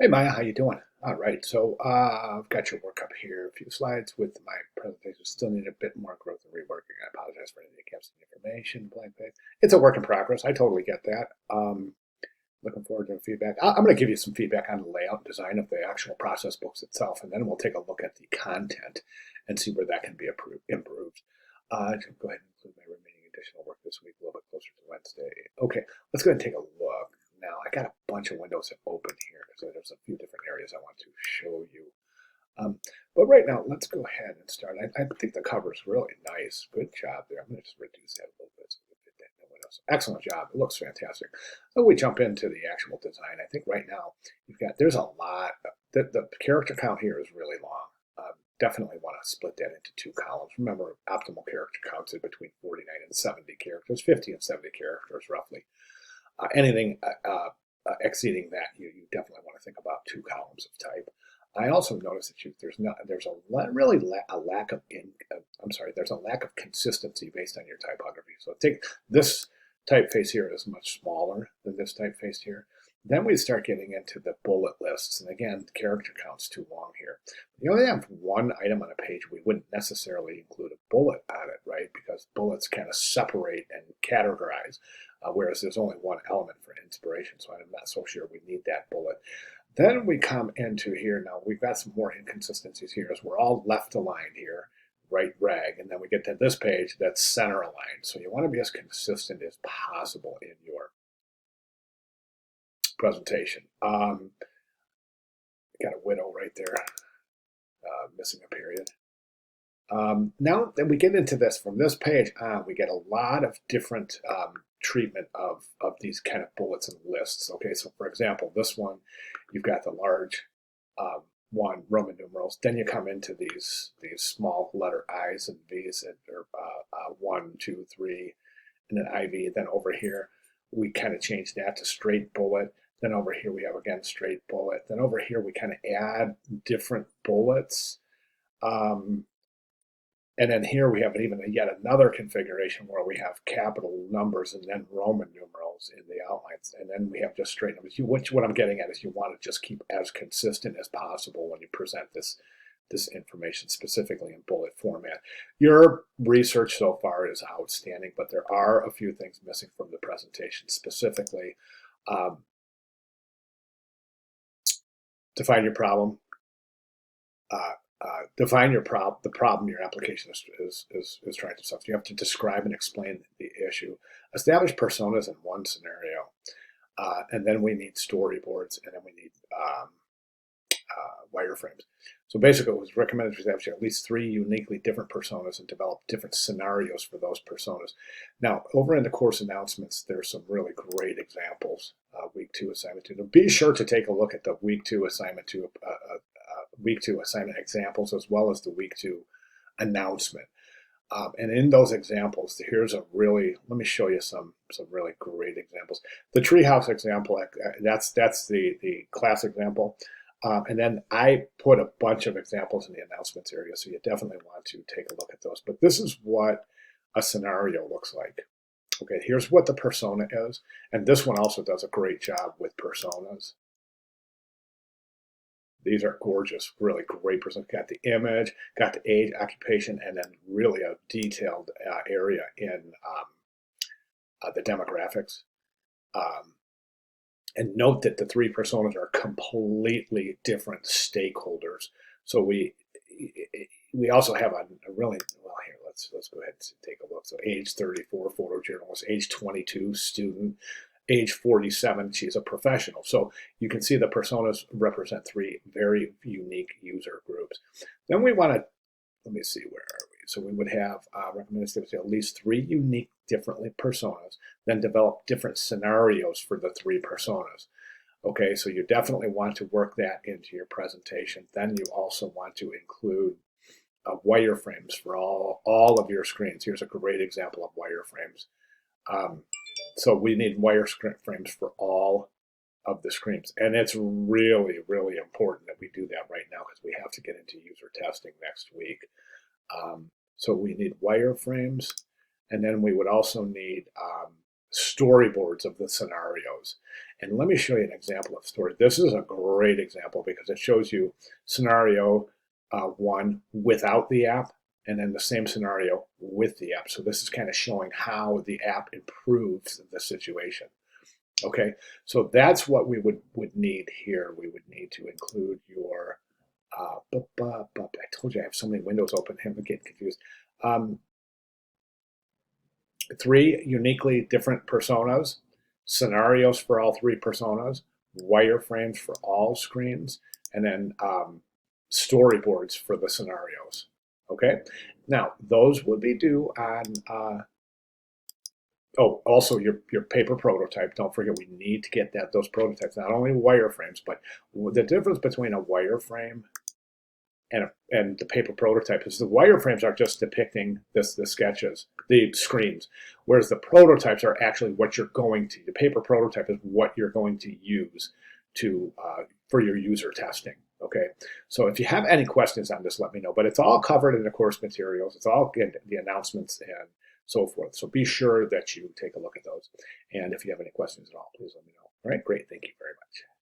Hey Maya, how you doing? All right, so I've got your work up here. A few slides with my presentation. Still need a bit more growth and reworking. I apologize for any gaps in information, blank page. It's a work in progress. I totally get that. Looking forward to the feedback. I'm going to give you some feedback on the layout and design of the actual process books itself, and then we'll take a look at the content and see where that can be improved. Go ahead and include my remaining additional work this week, a little bit closer to Wednesday. Okay, let's go ahead and take a look. Now, I got a bunch of windows open here, so there's a few different areas I want to show you. But right now, let's go ahead and start. I think the cover is really nice. Good job there. I'm going to just reduce that a little bit so we can fit that in the windows. Excellent job. It looks fantastic. So we jump into the actual design. I think right now, there's a lot. The character count here is really long. Definitely want to split that into two columns. Remember, optimal character counts is between 49 and 70 characters, 50 and 70 characters roughly. Anything exceeding that, you definitely want to think about two columns of type. I also noticed that there's a lack of there's a lack of consistency based on your typography. So take this typeface here is much smaller than this typeface here. Then we start getting into the bullet lists, and again, the character count's too long here. You only have one item on a page, we wouldn't necessarily include a bullet on it, right? Because bullets kind of separate and categorize, whereas there's only one element for inspiration, so I'm not so sure we need that bullet. Then we come into here, now we've got some more inconsistencies here as we're all left aligned here, right rag, and then we get to this page that's center aligned. So you want to be as consistent as possible in your presentation. Got a widow right there, missing a period. Now that we get into this, from this page on, we get a lot of different treatment of these kind of bullets and lists. Okay, so for example, this one, you've got the large one, Roman numerals. Then you come into these small letter I's and V's, and or 1, 2, 3, and then IV. Then over here, we kind of change that to straight bullet. Then over here, we have again straight bullet. Then over here, we kind of add different bullets. And then here we have even yet another configuration where we have capital numbers and then Roman numerals in the outlines. And then we have just straight numbers. What I'm getting at is you want to just keep as consistent as possible when you present this information, specifically in bullet format. Your research so far is outstanding, but there are a few things missing from the presentation, specifically define your problem. Define the problem your application is trying to solve. You have to describe and explain the issue. Establish personas in one scenario. And then we need storyboards, and then we need wireframes. So basically, it was recommended to establish at least 3 uniquely different personas and develop different scenarios for those personas. Now, over in the course announcements, there's some really great examples. Week 2 assignment 2. Now, be sure to take a look at the week 2 assignment 2 week 2 assignment examples as well as the week 2 announcement. And in those examples, here's a really, let me show you some really great examples. The treehouse example, that's the class example. And then I put a bunch of examples in the announcements area, so you definitely want to take a look at those. But this is what a scenario looks like. Okay, here's what the persona is. And this one also does a great job with personas. These are gorgeous, really great personas. Got the image, got the age, occupation, and then really a detailed area in the demographics. And note that the 3 personas are completely different stakeholders. So we also have a really, well, here, let's go ahead and take a look. So age 34, photojournalist, age 22, student, age 47, she's a professional. So you can see the personas represent 3 very unique user groups. Then we want to, let me see, where are we? So we would have recommended at least 3 unique differently personas, then develop different scenarios for the 3 personas. Okay, so you definitely want to work that into your presentation. Then you also want to include wireframes for all of your screens. Here's a great example of wireframes. So we need wireframes for all of the screens. And it's really, really important that we do that right now because we have to get into user testing next week. So we need wireframes, and then we would also need storyboards of the scenarios. And let me show you an example of story. This is a great example because it shows you scenario one without the app, and then the same scenario with the app. So this is kind of showing how the app improves the situation. Okay, so that's what we would need here. We would need to include your, I told you I have so many windows open, I'm getting confused. 3 uniquely different personas, scenarios for all 3 personas, wireframes for all screens, and then storyboards for the scenarios. Okay, now those would be due on oh, also your paper prototype. Don't forget, we need to get those prototypes, not only wireframes, but the difference between a wireframe and the paper prototype is the wireframes are just depicting the sketches, the screens, whereas the prototypes are actually what you're going to. The paper prototype is what you're going to use to for your user testing. Okay, so if you have any questions on this, let me know. But it's all covered in the course materials. It's all in the announcements and so forth. So be sure that you take a look at those. And if you have any questions at all, please let me know. All right, great. Thank you very much.